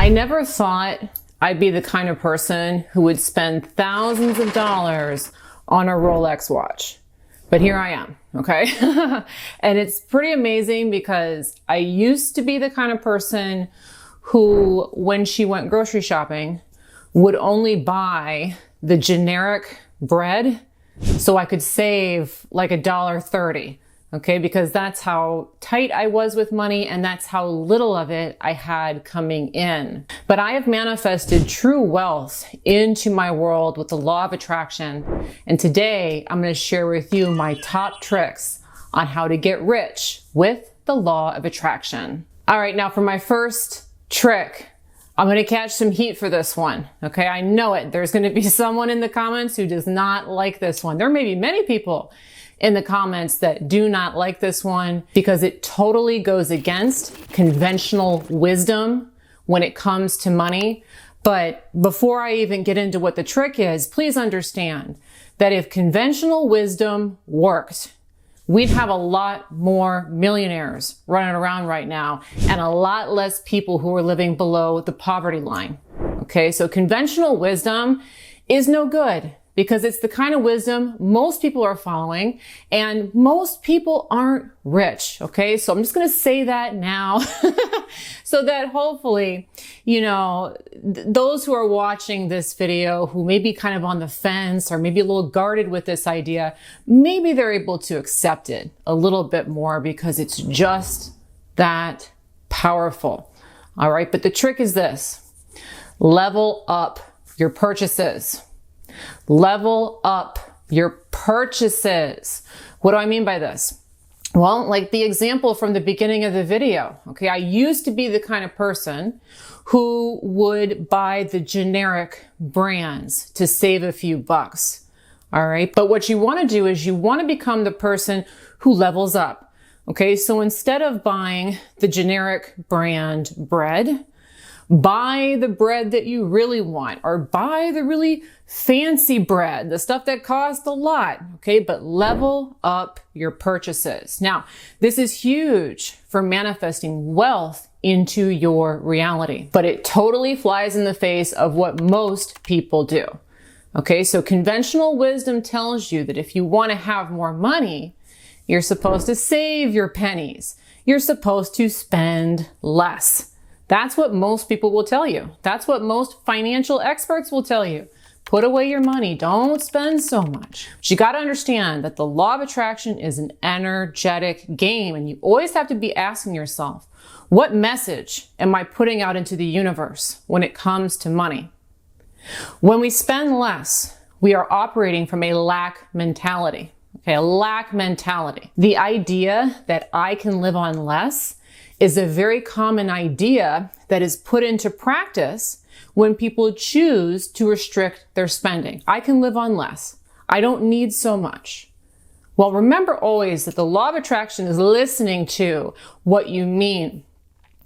I never thought I'd be the kind of person who would spend thousands of dollars on a Rolex watch. But here I am, okay? And it's pretty amazing because I used to be the kind of person who, when she went grocery shopping, would only buy the generic bread so I could save like $1.30. Okay, because that's how tight I was with money and that's how little of it I had coming in. But I have manifested true wealth into my world with the law of attraction. And today I'm going to share with you my top tricks on how to get rich with the law of attraction. All right, now for my first trick, I'm going to catch some heat for this one. Okay, I know it. There's going to be someone in the comments who does not like this one. There may be many people in the comments that do not like this one because it totally goes against conventional wisdom when it comes to money. But before I even get into what the trick is, please understand that if conventional wisdom worked, we'd have a lot more millionaires running around right now and a lot less people who are living below the poverty line. Okay, so conventional wisdom is no good, because it's the kind of wisdom most people are following and most people aren't rich, okay? So I'm just gonna say that now so that hopefully, you know, those who are watching this video who may be kind of on the fence or maybe a little guarded with this idea, maybe they're able to accept it a little bit more because it's just that powerful, all right? But the trick is this: level up your purchases. Level up your purchases. What do I mean by this? Well, like the example from the beginning of the video, okay? I used to be the kind of person who would buy the generic brands to save a few bucks, all right? But what you want to do is you want to become the person who levels up, okay? So instead of buying the generic brand bread, buy the bread that you really want, or buy the really fancy bread, the stuff that costs a lot, okay? But level up your purchases. Now, this is huge for manifesting wealth into your reality, but it totally flies in the face of what most people do, okay? So conventional wisdom tells you that if you want to have more money, you're supposed to save your pennies. You're supposed to spend less. That's what most people will tell you. That's what most financial experts will tell you. Put away your money. Don't spend so much. But you got to understand that the law of attraction is an energetic game, and you always have to be asking yourself, what message am I putting out into the universe when it comes to money? When we spend less, we are operating from a lack mentality. Okay, a lack mentality. The idea that I can live on less is a very common idea that is put into practice when people choose to restrict their spending. I can live on less. I don't need so much. Well, remember always that the law of attraction is listening to what you mean.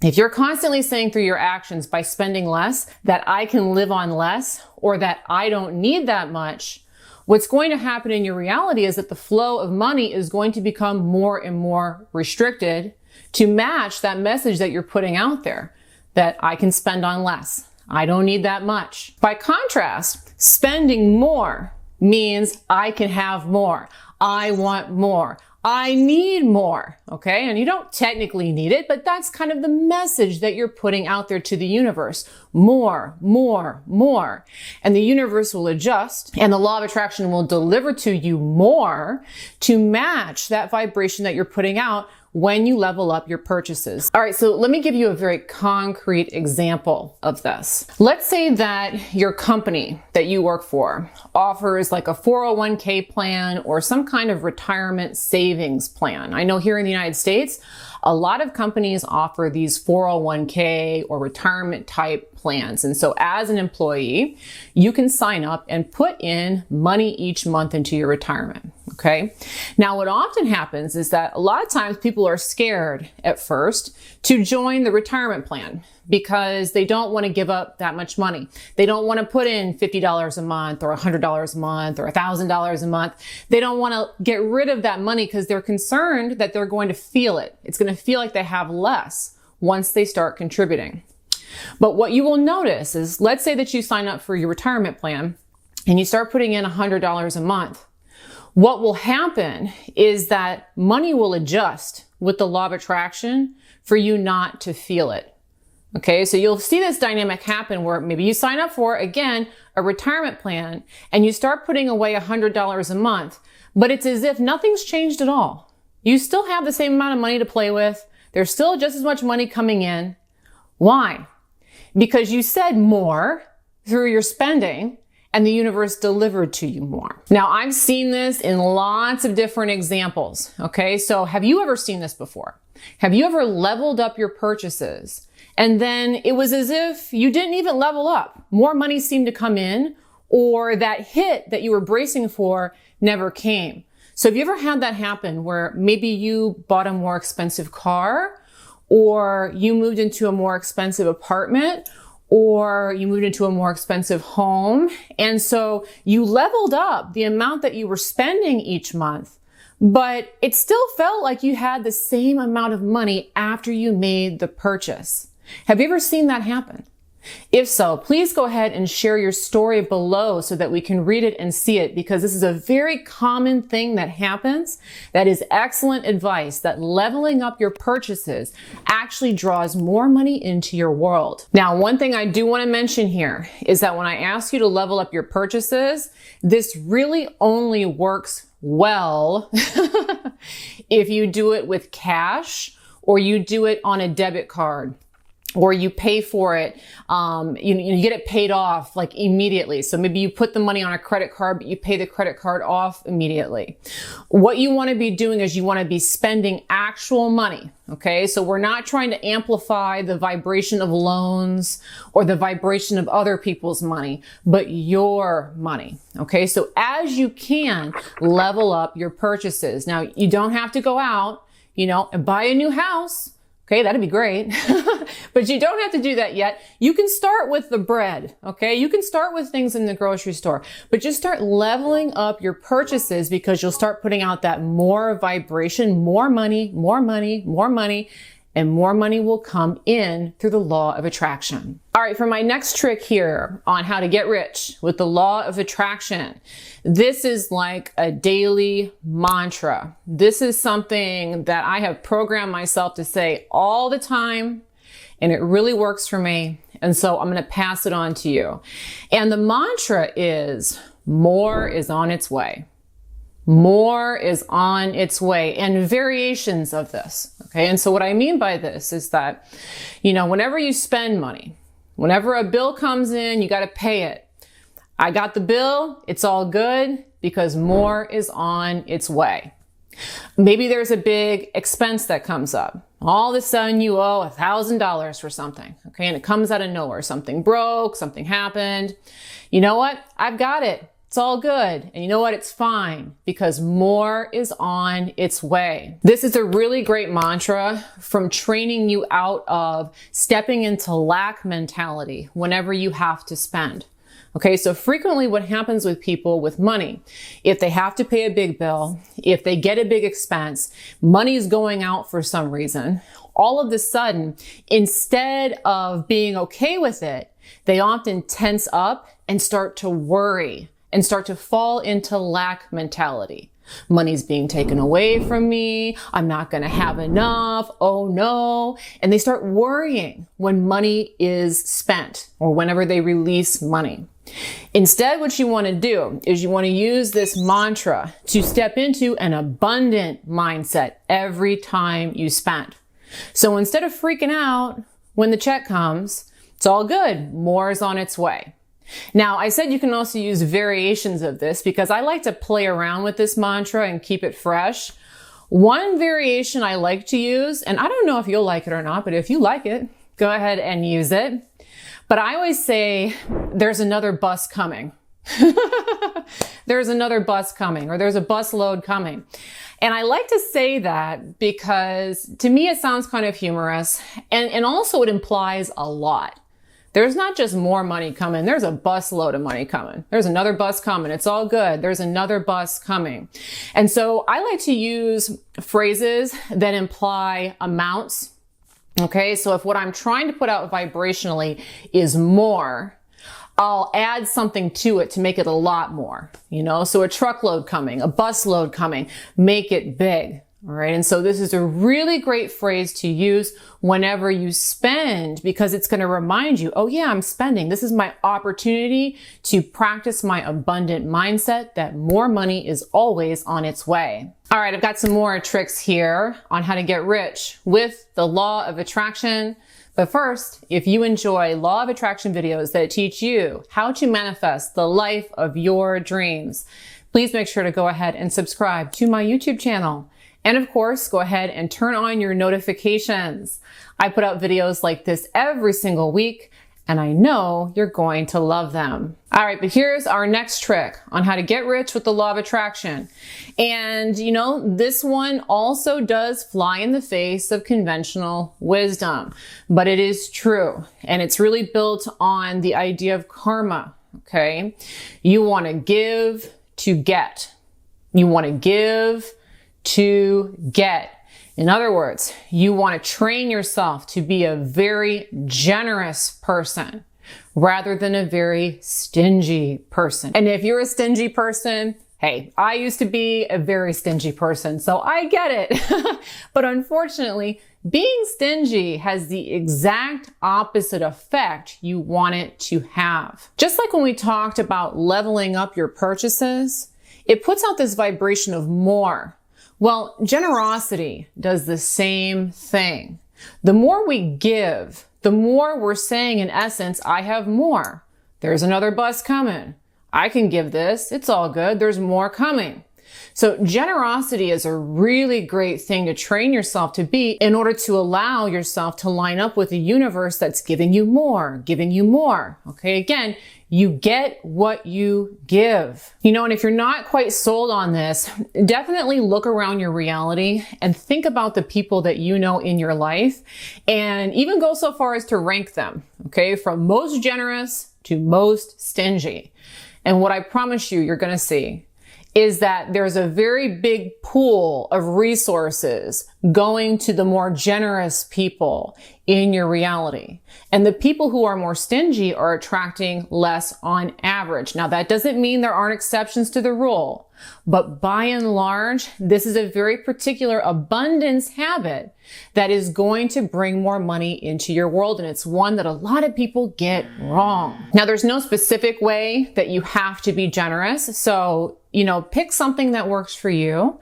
If you're constantly saying through your actions by spending less that I can live on less or that I don't need that much, what's going to happen in your reality is that the flow of money is going to become more and more restricted to match that message that you're putting out there, that I can spend on less. I don't need that much. By contrast, spending more means I can have more. I want more. I need more, okay? And you don't technically need it, but that's kind of the message that you're putting out there to the universe. More, more, more. And the universe will adjust, and the law of attraction will deliver to you more to match that vibration that you're putting out when you level up your purchases. All right, so let me give you a very concrete example of this. Let's say that your company that you work for offers like a 401k plan or some kind of retirement savings plan. I know here in the United States, a lot of companies offer these 401k or retirement type plans. And so as an employee, you can sign up and put in money each month into your retirement. Okay. Now, what often happens is that a lot of times people are scared at first to join the retirement plan because they don't want to give up that much money. They don't want to put in $50 a month or $100 a month or $1,000 a month. They don't want to get rid of that money because they're concerned that they're going to feel it. It's going to feel like they have less once they start contributing. But what you will notice is, let's say that you sign up for your retirement plan and you start putting in $100 a month. What will happen is that money will adjust with the law of attraction for you not to feel it. Okay, so you'll see this dynamic happen where maybe you sign up for, again, a retirement plan and you start putting away $100 a month, but it's as if nothing's changed at all. You still have the same amount of money to play with. There's still just as much money coming in. Why? Because you said more through your spending and the universe delivered to you more. Now, I've seen this in lots of different examples, okay? So have you ever seen this before? Have you ever leveled up your purchases and then it was as if you didn't even level up? More money seemed to come in, or that hit that you were bracing for never came. So have you ever had that happen where maybe you bought a more expensive car, or you moved into a more expensive apartment, or you moved into a more expensive home, and so you leveled up the amount that you were spending each month, but it still felt like you had the same amount of money after you made the purchase? Have you ever seen that happen? If so, please go ahead and share your story below so that we can read it and see it, because this is a very common thing that happens. That is excellent advice, that leveling up your purchases actually draws more money into your world. Now, one thing I do want to mention here is that when I ask you to level up your purchases, this really only works well if you do it with cash, or you do it on a debit card, or you pay for it, you get it paid off like immediately. So maybe you put the money on a credit card, but you pay the credit card off immediately. What you want to be doing is you want to be spending actual money. Okay, so we're not trying to amplify the vibration of loans or the vibration of other people's money, but your money. Okay, so as you can, level up your purchases. Now, you don't have to go out, and buy a new house. Okay, that'd be great. But you don't have to do that yet. You can start with the bread, okay? You can start with things in the grocery store, but just start leveling up your purchases, because you'll start putting out that more vibration, more money, more money, more money, and more money will come in through the law of attraction. All right, for my next trick here on how to get rich with the law of attraction, this is like a daily mantra. This is something that I have programmed myself to say all the time, and it really works for me. And so I'm going to pass it on to you. And the mantra is, more is on its way. More is on its way, and variations of this. Okay. And so what I mean by this is that, whenever you spend money, whenever a bill comes in, you got to pay it. I got the bill. It's all good, because more is on its way. Maybe there's a big expense that comes up. All of a sudden you owe $1,000 for something. Okay. And it comes out of nowhere. Something broke, something happened. You know what? I've got it. It's all good. And you know what? It's fine, because more is on its way. This is a really great mantra from training you out of stepping into lack mentality whenever you have to spend. Okay, so frequently what happens with people with money, if they have to pay a big bill, if they get a big expense, money's going out for some reason, all of a sudden, instead of being okay with it, they often tense up and start to worry and start to fall into lack mentality. Money's being taken away from me. I'm not going to have enough. Oh no. And they start worrying when money is spent, or whenever they release money. Instead, what you want to do is you want to use this mantra to step into an abundant mindset every time you spend. So instead of freaking out when the check comes, it's all good. More is on its way. Now, I said you can also use variations of this, because I like to play around with this mantra and keep it fresh. One variation I like to use, and I don't know if you'll like it or not, but if you like it, go ahead and use it. But I always say, there's another bus coming. There's another bus coming, or there's a bus load coming. And I like to say that because to me it sounds kind of humorous, and also it implies a lot. There's not just more money coming. There's a bus load of money coming. There's another bus coming. It's all good. There's another bus coming. And so I like to use phrases that imply amounts Okay, so if what I'm trying to put out vibrationally is more, I'll add something to it to make it a lot more, so a truckload coming, a bus load coming, make it big. All right. And so this is a really great phrase to use whenever you spend, because it's going to remind you, oh yeah, I'm spending. This is my opportunity to practice my abundant mindset that more money is always on its way. All right. I've got some more tricks here on how to get rich with the law of attraction. But first, if you enjoy law of attraction videos that teach you how to manifest the life of your dreams, please make sure to go ahead and subscribe to my YouTube channel. And of course, go ahead and turn on your notifications. I put out videos like this every single week, and I know you're going to love them. All right, but here's our next trick on how to get rich with the law of attraction. And this one also does fly in the face of conventional wisdom, but it is true. And it's really built on the idea of karma, okay? You want to give to get. You want to give to get. In other words, you want to train yourself to be a very generous person rather than a very stingy person. And if you're a stingy person, hey, I used to be a very stingy person, so I get it. But unfortunately, being stingy has the exact opposite effect you want it to have. Just like when we talked about leveling up your purchases, it puts out this vibration of more. Well, generosity does the same thing. The more we give, the more we're saying, in essence, I have more. There's another bus coming. I can give this. It's all good. There's more coming. So generosity is a really great thing to train yourself to be in order to allow yourself to line up with a universe that's giving you more, giving you more. Okay, again, you get what you give. And if you're not quite sold on this, definitely look around your reality and think about the people that you know in your life, and even go so far as to rank them, okay, from most generous to most stingy. And what I promise you're going to see is that there's a very big pool of resources going to the more generous people in your reality. And the people who are more stingy are attracting less on average. Now, that doesn't mean there aren't exceptions to the rule, but by and large, this is a very particular abundance habit that is going to bring more money into your world. And it's one that a lot of people get wrong. Now, there's no specific way that you have to be generous. So, pick something that works for you.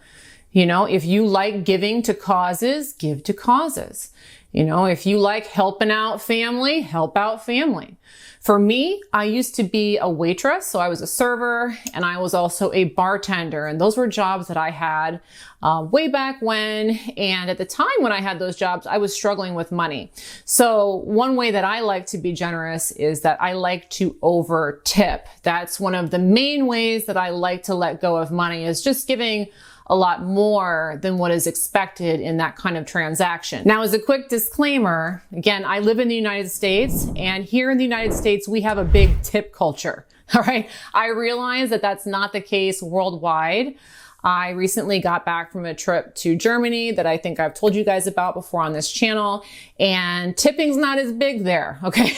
If you like giving to causes, give to causes. If you like helping out family, help out family. For me, I used to be a waitress, so I was a server, and I was also a bartender. And those were jobs that I had way back when. And at the time when I had those jobs, I was struggling with money. So one way that I like to be generous is that I like to over tip. That's one of the main ways that I like to let go of money, is just giving a lot more than what is expected in that kind of transaction. Now, as a quick disclaimer, again, I live in the United States, and here in the United States, we have a big tip culture. All right. I realize that that's not the case worldwide. I recently got back from a trip to Germany that I think I've told you guys about before on this channel, and tipping's not as big there. Okay.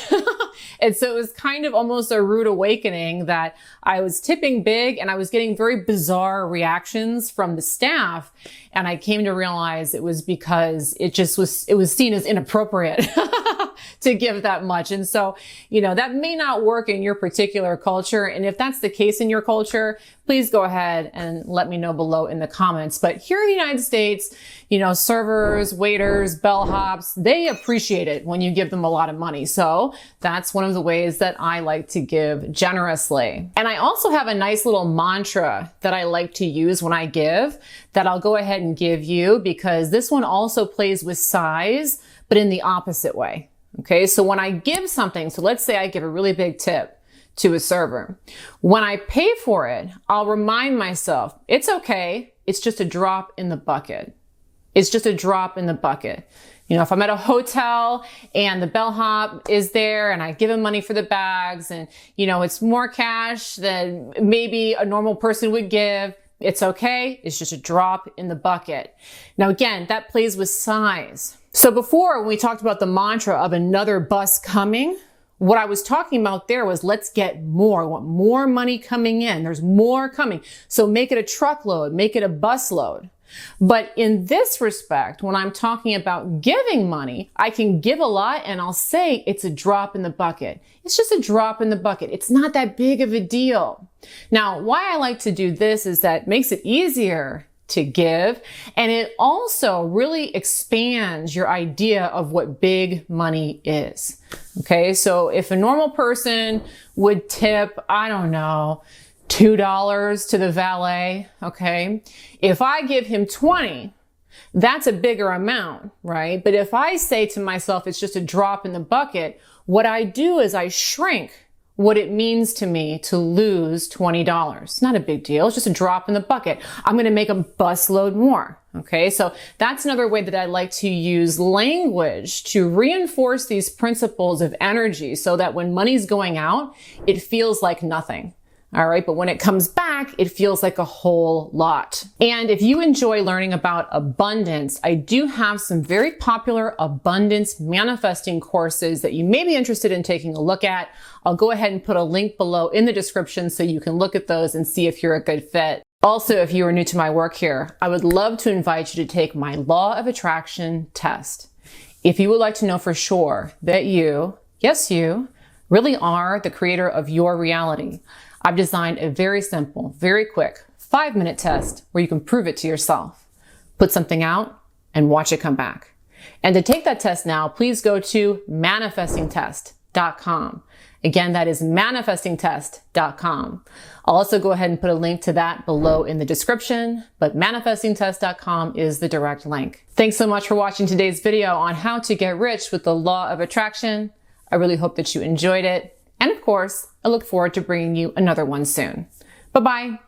And so it was kind of almost a rude awakening that I was tipping big and I was getting very bizarre reactions from the staff. And I came to realize it was because it was seen as inappropriate to give that much. And so, that may not work in your particular culture. And if that's the case in your culture, please go ahead and let me know below in the comments. But here in the United States, servers, waiters, bellhops, they appreciate it when you give them a lot of money. So that's one of the ways that I like to give generously. And I also have a nice little mantra that I like to use when I give that I'll go ahead and give you, because this one also plays with size, but in the opposite way. Okay. So when I give something, so let's say I give a really big tip to a server. When I pay for it, I'll remind myself, it's okay. It's just a drop in the bucket. It's just a drop in the bucket. If I'm at a hotel and the bellhop is there and I give him money for the bags and, it's more cash than maybe a normal person would give, it's okay. It's just a drop in the bucket. Now, again, that plays with size. So before, when we talked about the mantra of another bus coming, what I was talking about there was let's get more. I want more money coming in. There's more coming. So make it a truckload, make it a busload. But in this respect, when I'm talking about giving money, I can give a lot and I'll say it's a drop in the bucket. It's just a drop in the bucket. It's not that big of a deal. Now, why I like to do this is that it makes it easier to give, and it also really expands your idea of what big money is. Okay, so if a normal person would tip, I don't know, $2 to the valet, okay, if I give him 20, that's a bigger amount, right? But if I say to myself, it's just a drop in the bucket, what I do is I shrink what it means to me to lose $20. It's not a big deal. It's just a drop in the bucket. I'm going to make a busload more. Okay. So that's another way that I like to use language to reinforce these principles of energy so that when money's going out, it feels like nothing. All right. But when it comes back, it feels like a whole lot. And if you enjoy learning about abundance, I do have some very popular abundance manifesting courses that you may be interested in taking a look at. I'll go ahead and put a link below in the description so you can look at those and see if you're a good fit. Also, if you are new to my work here, I would love to invite you to take my Law of Attraction test. If you would like to know for sure that you, yes, you, really are the creator of your reality, I've designed a very simple, very quick 5-minute test where you can prove it to yourself. Put something out and watch it come back. And to take that test now, please go to manifestingtest.com. Again, that is manifestingtest.com. I'll also go ahead and put a link to that below in the description, but manifestingtest.com is the direct link. Thanks so much for watching today's video on how to get rich with the Law of Attraction. I really hope that you enjoyed it. And of course, I look forward to bringing you another one soon. Bye-bye.